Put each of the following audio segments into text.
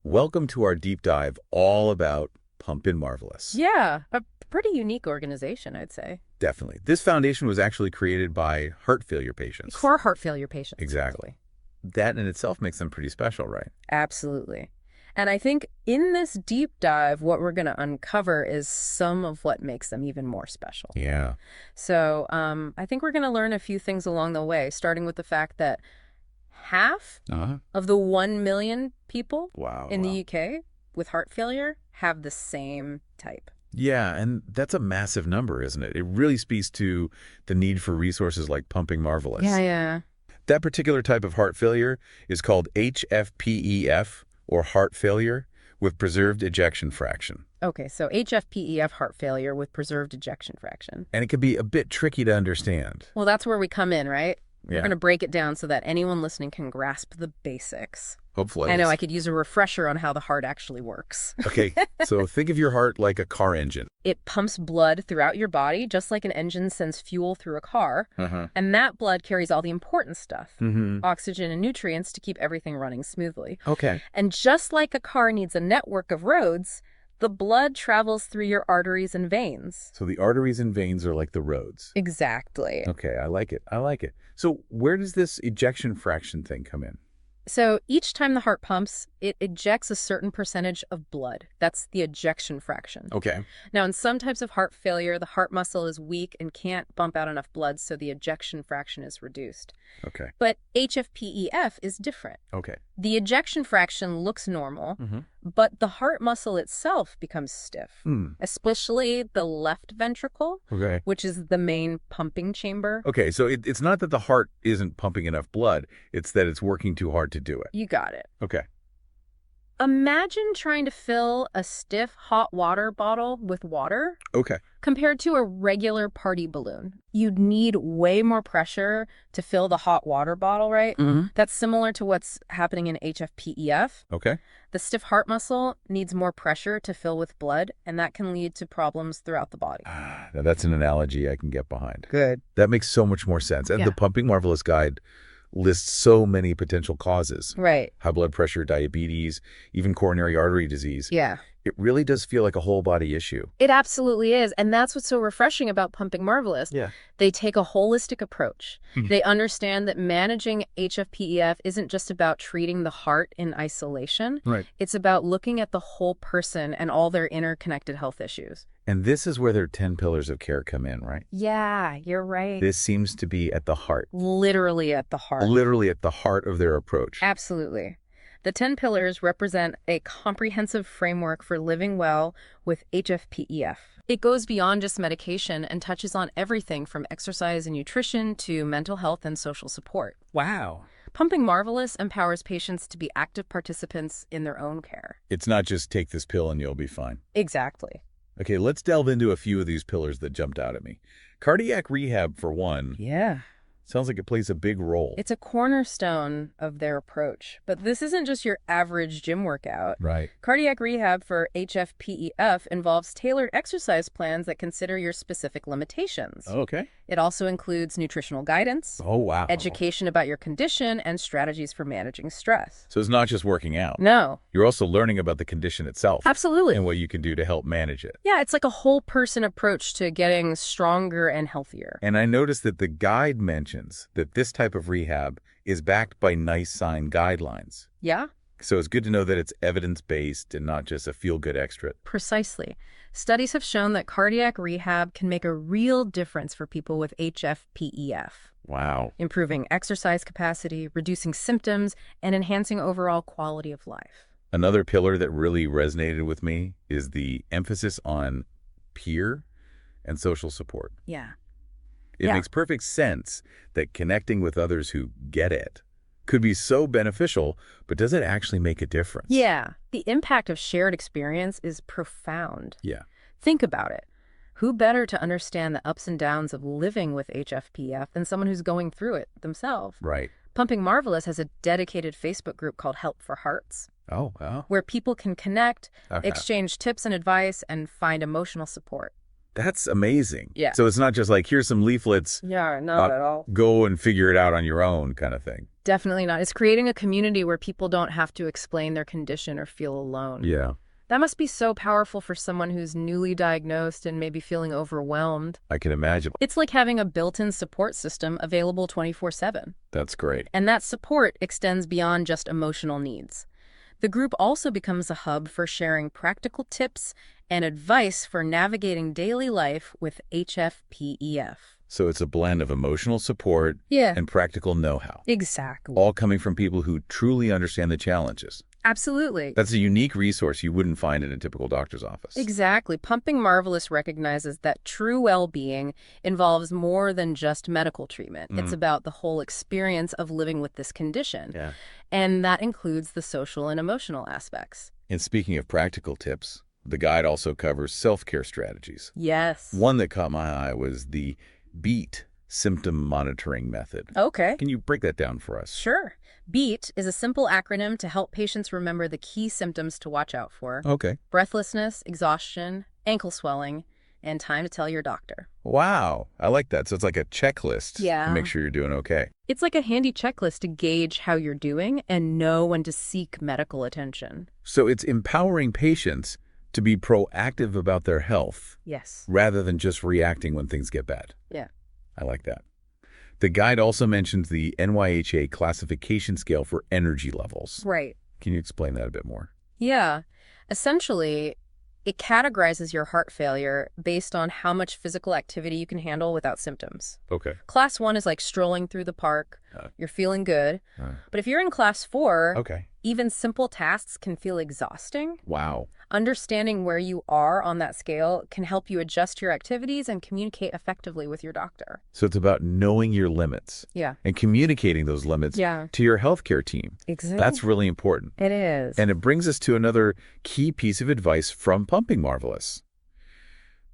Welcome to our deep dive all about Pumpin' Marvellous. Yeah, a pretty unique organization, I'd say. Definitely. This foundation was actually created by heart failure patients. For heart failure patients. Exactly. That in itself makes them pretty special, right? Absolutely. And I think in this deep dive, what we're going to uncover is some of what makes them even more special. Yeah. So I think we're going to learn a few things along the way, starting with the fact that half of the 1 million people in the UK with heart failure have the same type. Yeah, and that's a massive number, isn't it? It really speaks to the need for resources like Pumping Marvellous. Yeah. That particular type of heart failure is called HFpEF, or heart failure with preserved ejection fraction. Okay, so HFpEF heart failure with preserved ejection fraction. And it can be a bit tricky to understand. Well, that's where we come in, right? Yeah. We're going to break it down so that anyone listening can grasp the basics. Hopefully. I know I could use a refresher on how the heart actually works. Okay, so think of your heart like a car engine. It pumps blood throughout your body, just like an engine sends fuel through a car. And that blood carries all the important stuff, oxygen and nutrients, to keep everything running smoothly. Okay. And just like a car needs a network of roads, the blood travels through your arteries and veins. So the arteries and veins are like the roads. Exactly. Okay, I like it. So where does this ejection fraction thing come in? So each time the heart pumps, it ejects a certain percentage of blood. That's the ejection fraction. Okay. Now, in some types of heart failure, the heart muscle is weak and can't pump out enough blood, so the ejection fraction is reduced. Okay. But HFpEF is different. Okay. The ejection fraction looks normal, but the heart muscle itself becomes stiff, especially the left ventricle, Okay. which is the main pumping chamber. Okay, so it's not that the heart isn't pumping enough blood, it's that it's working too hard to do it. You got it. Okay. Imagine trying to fill a stiff hot water bottle with water Okay. compared to a regular party balloon. You'd need way more pressure to fill the hot water bottle, right? That's similar to what's happening in HFpEF. Okay. The stiff heart muscle needs more pressure to fill with blood, and that can lead to problems throughout the body. Now that's an analogy I can get behind. Good. That makes so much more sense. And Yeah. the Pumping Marvellous guide lists so many potential causes. Right. High blood pressure, diabetes, even coronary artery disease. Yeah. It really does feel like a whole body issue. It absolutely is. And that's what's so refreshing about Pumping Marvellous. Yeah. They take a holistic approach. They understand that managing HFpEF isn't just about treating the heart in isolation. Right. It's about looking at the whole person and all their interconnected health issues. And this is where their 10 pillars of care come in, right? Yeah, you're right. This seems to be at the heart. Literally at the heart. Literally at the heart of their approach. Absolutely. The 10 pillars represent a comprehensive framework for living well with HFpEF. It goes beyond just medication and touches on everything from exercise and nutrition to mental health and social support. Wow. Pumping Marvellous empowers patients to be active participants in their own care. It's not just take this pill and you'll be fine. Exactly. Okay, let's delve into a few of these pillars that jumped out at me. Cardiac rehab, for one, Yeah. sounds like it plays a big role. It's a cornerstone of their approach. But this isn't just your average gym workout. Right. Cardiac rehab for HFpEF involves tailored exercise plans that consider your specific limitations. Okay. It also includes nutritional guidance, Oh, wow. education about your condition, and strategies for managing stress. So it's not just working out. No. You're also learning about the condition itself. Absolutely. And what you can do to help manage it. Yeah, it's like a whole person approach to getting stronger and healthier. And I noticed that the guide mentions that this type of rehab is backed by nice sign guidelines. Yeah? So it's good to know that it's evidence-based and not just a feel-good extra. Precisely. Studies have shown that cardiac rehab can make a real difference for people with HFpEF, Wow. improving exercise capacity, reducing symptoms, and enhancing overall quality of life. Another pillar that really resonated with me is the emphasis on peer and social support. Yeah. It makes perfect sense that connecting with others who get it could be so beneficial, but does it actually make a difference? Yeah. The impact of shared experience is profound. Yeah. Think about it. Who better to understand the ups and downs of living with HFpEF than someone who's going through it themselves? Right. Pumping Marvellous has a dedicated Facebook group called Help for Hearts, Oh, wow. where people can connect, Okay. exchange tips and advice, and find emotional support. That's amazing. Yeah. So it's not just like, here's some leaflets, Yeah, not at all. go and figure it out on your own kind of thing. Definitely not. It's creating a community where people don't have to explain their condition or feel alone. Yeah, That must be so powerful for someone who's newly diagnosed and maybe feeling overwhelmed. I can imagine. It's like having a built-in support system available 24/7. That's great. And that support extends beyond just emotional needs. The group also becomes a hub for sharing practical tips and advice for navigating daily life with HFpEF. So it's a blend of emotional support Yeah, and practical know-how, exactly. all coming from people who truly understand the challenges. Absolutely. That's a unique resource you wouldn't find in a typical doctor's office. Exactly. Pumping Marvellous recognizes that true well-being involves more than just medical treatment. It's about the whole experience of living with this condition. Yeah. And that includes the social and emotional aspects. And speaking of practical tips, the guide also covers self-care strategies. Yes. One that caught my eye was the BEAT symptom monitoring method. Okay. Can you break that down for us? Sure. BEAT is a simple acronym to help patients remember the key symptoms to watch out for: Okay. breathlessness, exhaustion, ankle swelling, and time to tell your doctor. Wow. I like that. So it's like a checklist Yeah. to make sure you're doing okay. It's like a handy checklist to gauge how you're doing and know when to seek medical attention. So it's empowering patients to be proactive about their health Yes. rather than just reacting when things get bad. Yeah. I like that. The guide also mentions the NYHA classification scale for energy levels. Right. Can you explain that a bit more? Yeah. Essentially, it categorizes your heart failure based on how much physical activity you can handle without symptoms. Okay. Class 1 is like strolling through the park. You're feeling good. But if you're in class 4, Okay. even simple tasks can feel exhausting. Wow. Understanding where you are on that scale can help you adjust your activities and communicate effectively with your doctor. So it's about knowing your limits Yeah. and communicating those limits Yeah. to your healthcare team. Exactly. That's really important. It is. And it brings us to another key piece of advice from Pumping Marvellous.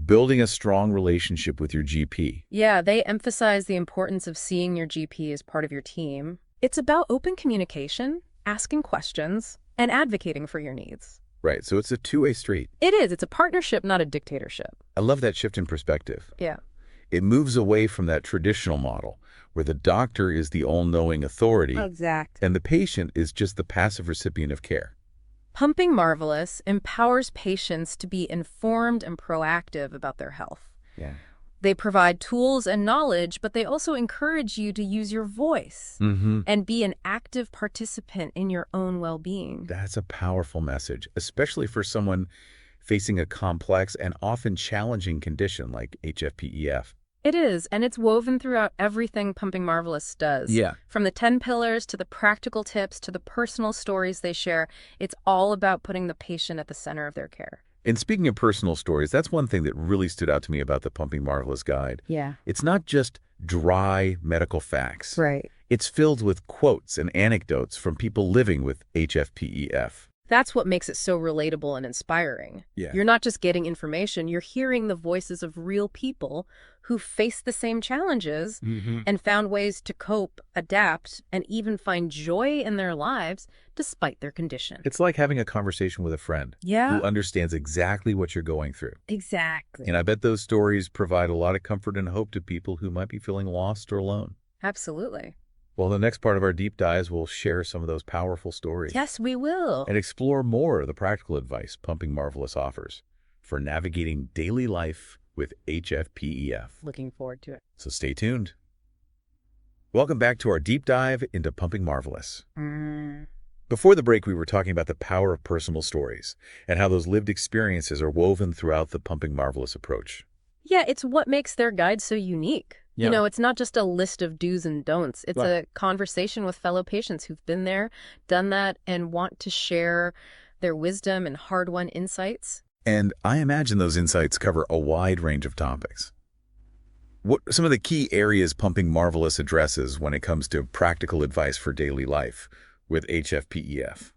Building a strong relationship with your GP. Yeah, they emphasize the importance of seeing your GP as part of your team. It's about open communication, asking questions, and advocating for your needs. Right, so it's a two-way street. It is. It's a partnership, not a dictatorship. I love that shift in perspective. Yeah. It moves away from that traditional model where the doctor is the all-knowing authority Exactly. and the patient is just the passive recipient of care. Pumping Marvellous empowers patients to be informed and proactive about their health. Yeah. They provide tools and knowledge, but they also encourage you to use your voice and be an active participant in your own well-being. That's a powerful message, especially for someone facing a complex and often challenging condition like HFpEF. It is, and it's woven throughout everything Pumping Marvellous does. Yeah. From the 10 pillars to the practical tips to the personal stories they share, it's all about putting the patient at the center of their care. And speaking of personal stories, that's one thing that really stood out to me about the Pumping Marvellous guide. Yeah. It's not just dry medical facts. Right. It's filled with quotes and anecdotes from people living with HFpEF. That's what makes it so relatable and inspiring. Yeah. You're not just getting information, you're hearing the voices of real people who face the same challenges and found ways to cope, adapt, and even find joy in their lives despite their condition. It's like having a conversation with a friend Yeah. who understands exactly what you're going through. Exactly. And I bet those stories provide a lot of comfort and hope to people who might be feeling lost or alone. Absolutely. Well, the next part of our deep dives will share some of those powerful stories. Yes, we will. And explore more of the practical advice Pumping Marvellous offers for navigating daily life with HFpEF. Looking forward to it. So stay tuned. Welcome back to our deep dive into Pumping Marvellous. Before the break, we were talking about the power of personal stories and how those lived experiences are woven throughout the Pumping Marvellous approach. Yeah, it's what makes their guide so unique. Yeah. You know, it's not just a list of do's and don'ts. It's Right. a conversation with fellow patients who've been there, done that, and want to share their wisdom and hard-won insights. And I imagine those insights cover a wide range of topics. What are some of the key areas Pumping Marvellous addresses when it comes to practical advice for daily life with HFpEF?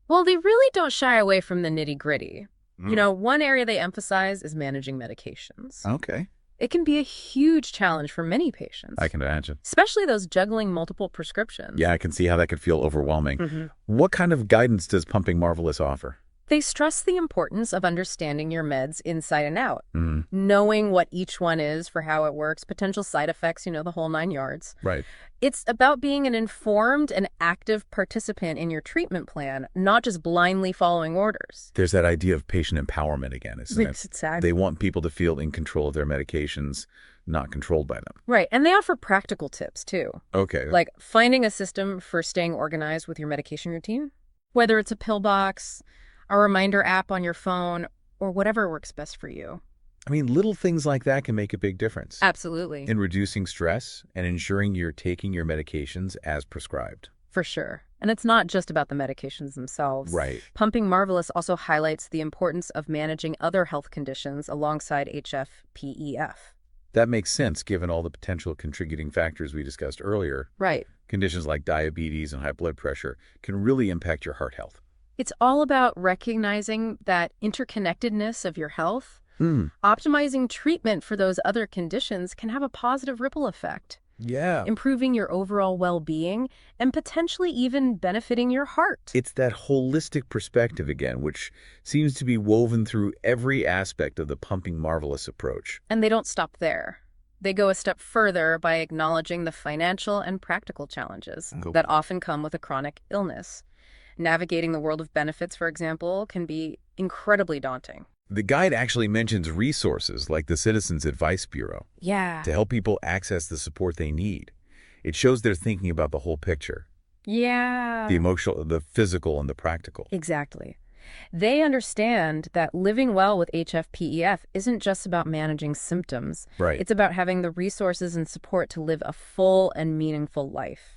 Well, they really don't shy away from the nitty-gritty. You know, one area they emphasize is managing medications. Okay. It can be a huge challenge for many patients, I can imagine. especially those juggling multiple prescriptions. Yeah, I can see how that could feel overwhelming. What kind of guidance does Pumping Marvellous offer? They stress the importance of understanding your meds inside and out, Mm, knowing what each one is for how it works, potential side effects, the whole 9 yards. right. It's about being an informed and active participant in your treatment plan, not just blindly following orders. There's that idea of patient empowerment again, isn't it? It's sad. They want people to feel in control of their medications, not controlled by them. Right, and they offer practical tips, too. Okay. Like finding a system for staying organized with your medication routine, whether it's a pill box, a reminder app on your phone, or whatever works best for you. I mean, little things like that can make a big difference Absolutely. in reducing stress and ensuring you're taking your medications as prescribed. For sure. And it's not just about the medications themselves. Right. Pumping Marvellous also highlights the importance of managing other health conditions alongside HFpEF. That makes sense given all the potential contributing factors we discussed earlier. Right. Conditions like diabetes and high blood pressure can really impact your heart health. It's all about recognizing that interconnectedness of your health. Hmm. Optimizing treatment for those other conditions can have a positive ripple effect, Yeah. improving your overall well-being and potentially even benefiting your heart. It's that holistic perspective again, which seems to be woven through every aspect of the Pumping Marvellous approach. And they don't stop there. They go a step further by acknowledging the financial and practical challenges that often come with a chronic illness. Navigating the world of benefits, for example, can be incredibly daunting. The guide actually mentions resources like the Citizens Advice Bureau Yeah. to help people access the support they need. It shows they're thinking about the whole picture, Yeah. the emotional, the physical, and the practical. Exactly. They understand that living well with HFpEF isn't just about managing symptoms. Right. It's about having the resources and support to live a full and meaningful life.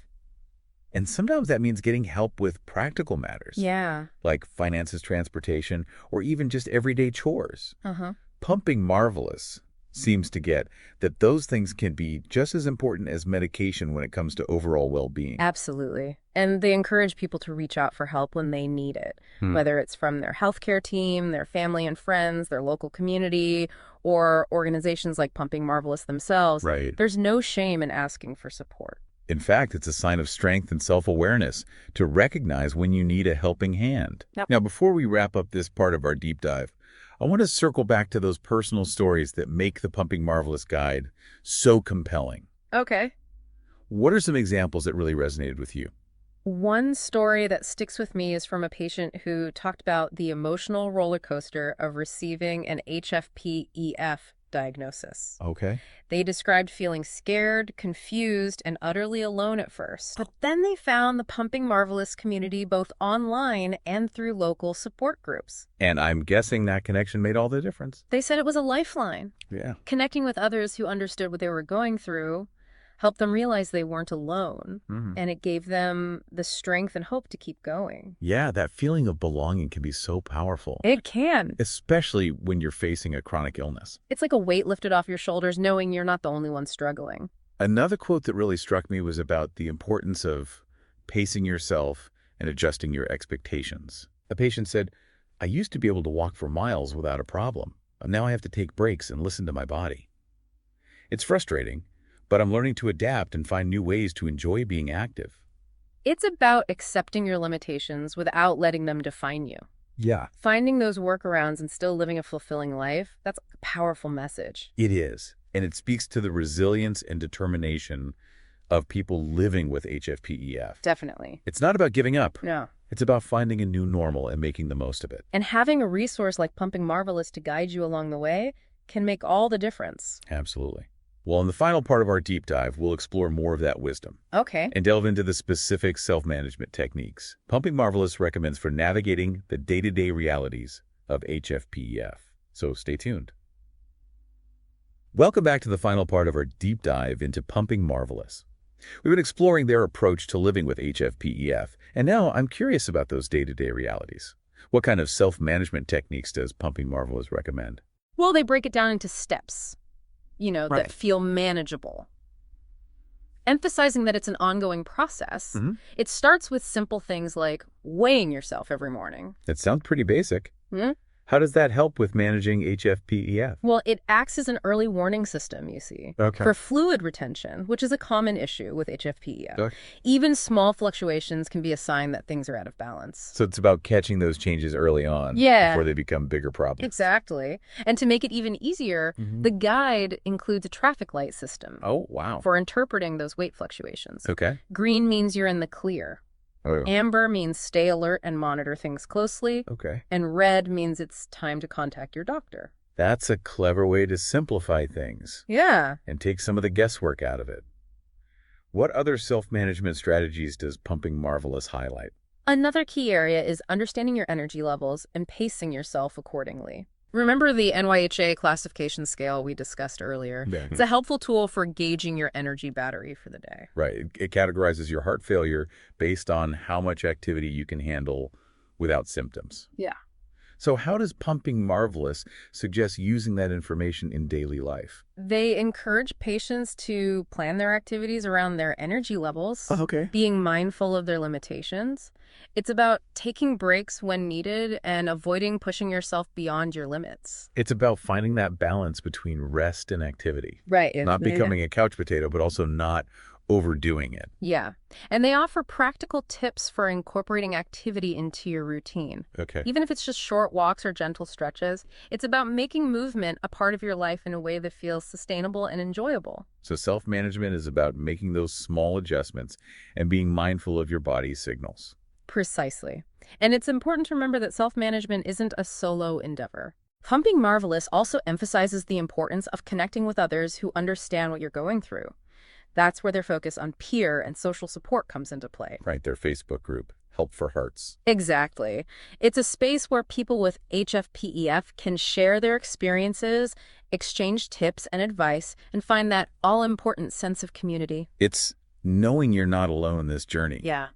And sometimes that means getting help with practical matters, Yeah. like finances, transportation, or even just everyday chores. Uh-huh. Pumping Marvellous seems to get that those things can be just as important as medication when it comes to overall well-being. Absolutely. And they encourage people to reach out for help when they need it, whether it's from their healthcare team, their family and friends, their local community, or organizations like Pumping Marvellous themselves. Right. There's no shame in asking for support. In fact, it's a sign of strength and self-awareness to recognize when you need a helping hand. Yep. Now, before we wrap up this part of our deep dive, I want to circle back to those personal stories that make the Pumping Marvellous guide so compelling. Okay. What are some examples that really resonated with you? One story that sticks with me is from a patient who talked about the emotional roller coaster of receiving an HFpEF diagnosis. Okay. They described feeling scared, confused, and utterly alone at first. But then they found the Pumping Marvellous community both online and through local support groups. And I'm guessing that connection made all the difference. They said it was a lifeline. Yeah. Connecting with others who understood what they were going through helped them realize they weren't alone, and it gave them the strength and hope to keep going. Yeah, that feeling of belonging can be so powerful, It can. especially when you're facing a chronic illness. It's like a weight lifted off your shoulders knowing you're not the only one struggling. Another quote that really struck me was about the importance of pacing yourself and adjusting your expectations. A patient said, "I used to be able to walk for miles without a problem. Now I have to take breaks and listen to my body. It's frustrating, but I'm learning to adapt and find new ways to enjoy being active." It's about accepting your limitations without letting them define you. Yeah, Finding those workarounds and still living a fulfilling life, that's a powerful message. it is. And it speaks to the resilience and determination of people living with HFpEF. Definitely. It's not about giving up. No. It's about finding a new normal and making the most of it. And having a resource like Pumping Marvellous to guide you along the way can make all the difference. Absolutely. Well, in the final part of our deep dive, we'll explore more of that wisdom Okay. and delve into the specific self-management techniques Pumping Marvellous recommends for navigating the day-to-day realities of HFpEF. So stay tuned. Welcome back to the final part of our deep dive into Pumping Marvellous. We've been exploring their approach to living with HFpEF, and now I'm curious about those day-to-day realities. What kind of self-management techniques does Pumping Marvellous recommend? Well, they break it down into steps, Right. that feel manageable. Emphasizing that it's an ongoing process, it starts with simple things like weighing yourself every morning. It sounds pretty basic. How does that help with managing HFpEF? Well, it acts as an early warning system, you see, Okay. for fluid retention, which is a common issue with HFpEF. Okay. Even small fluctuations can be a sign that things are out of balance. So it's about catching those changes early on Yeah. before they become bigger problems. Exactly. And to make it even easier, the guide includes a traffic light system Oh, wow. for interpreting those weight fluctuations. Okay. Green means you're in the clear. Oh, Amber means stay alert and monitor things closely. okay. And red means it's time to contact your doctor. That's a clever way to simplify things Yeah. and take some of the guesswork out of it. What other self-management strategies does Pumping Marvellous highlight? Another key area is understanding your energy levels and pacing yourself accordingly. Remember the NYHA classification scale we discussed earlier? Yeah. It's a helpful tool for gauging your energy battery for the day. Right. It categorizes your heart failure based on how much activity you can handle without symptoms. Yeah. So how does Pumping Marvellous suggest using that information in daily life? They encourage patients to plan their activities around their energy levels, okay. being mindful of their limitations. It's about taking breaks when needed and avoiding pushing yourself beyond your limits. It's about finding that balance between rest and activity. Right. Not becoming a couch potato, but also not overdoing it. Yeah. And they offer practical tips for incorporating activity into your routine. Okay. Even if it's just short walks or gentle stretches, it's about making movement a part of your life in a way that feels sustainable and enjoyable. So self-management is about making those small adjustments and being mindful of your body's signals. Precisely. And it's important to remember that self-management isn't a solo endeavor. Pumping Marvellous also emphasizes the importance of connecting with others who understand what you're going through. That's where their focus on peer and social support comes into play. Right, their Facebook group, Help for Hearts. Exactly. It's a space where people with HFpEF can share their experiences, exchange tips and advice, and find that all-important sense of community. It's knowing you're not alone in this journey. Yeah.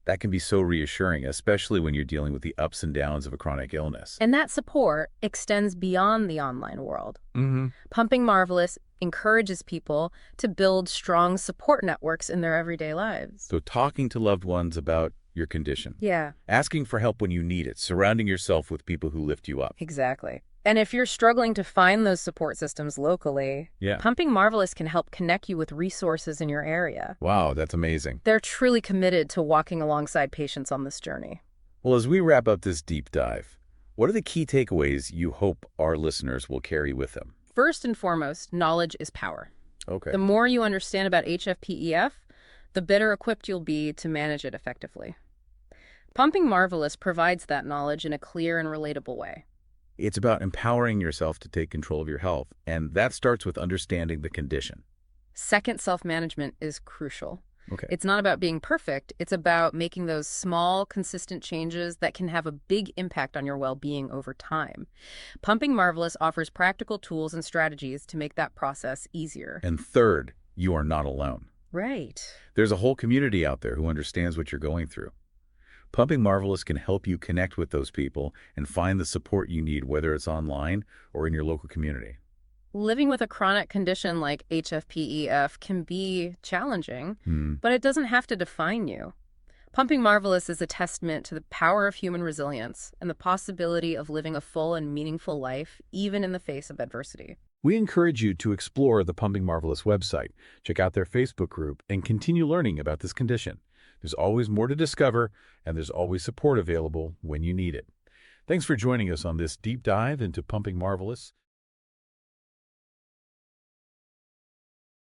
That can be so reassuring, especially when you're dealing with the ups and downs of a chronic illness. And that support extends beyond the online world. Mm-hmm. Pumping Marvellous encourages people to build strong support networks in their everyday lives. So talking to loved ones about your condition. Yeah, Asking for help when you need it. Surrounding yourself with people who lift you up. exactly. And if you're struggling to find those support systems locally, Yeah. Pumping Marvellous can help connect you with resources in your area. Wow, that's amazing. They're truly committed to walking alongside patients on this journey. Well, as we wrap up this deep dive, what are the key takeaways you hope our listeners will carry with them? First and foremost, knowledge is power. Okay. The more you understand about HFpEF, the better equipped you'll be to manage it effectively. Pumping Marvellous provides that knowledge in a clear and relatable way. It's about empowering yourself to take control of your health, and that starts with understanding the condition. Second, self-management is crucial. Okay. It's not about being perfect. It's about making those small, consistent changes that can have a big impact on your well-being over time. Pumping Marvellous offers practical tools and strategies to make that process easier. And third, you are not alone. Right. There's a whole community out there who understands what you're going through. Pumping Marvellous can help you connect with those people and find the support you need, whether it's online or in your local community. Living with a chronic condition like HFpEF can be challenging, Hmm. but it doesn't have to define you. Pumping Marvellous is a testament to the power of human resilience and the possibility of living a full and meaningful life, even in the face of adversity. We encourage you to explore the Pumping Marvellous website, check out their Facebook group, and continue learning about this condition. There's always more to discover, and there's always support available when you need it. Thanks for joining us on this deep dive into Pumping Marvellous.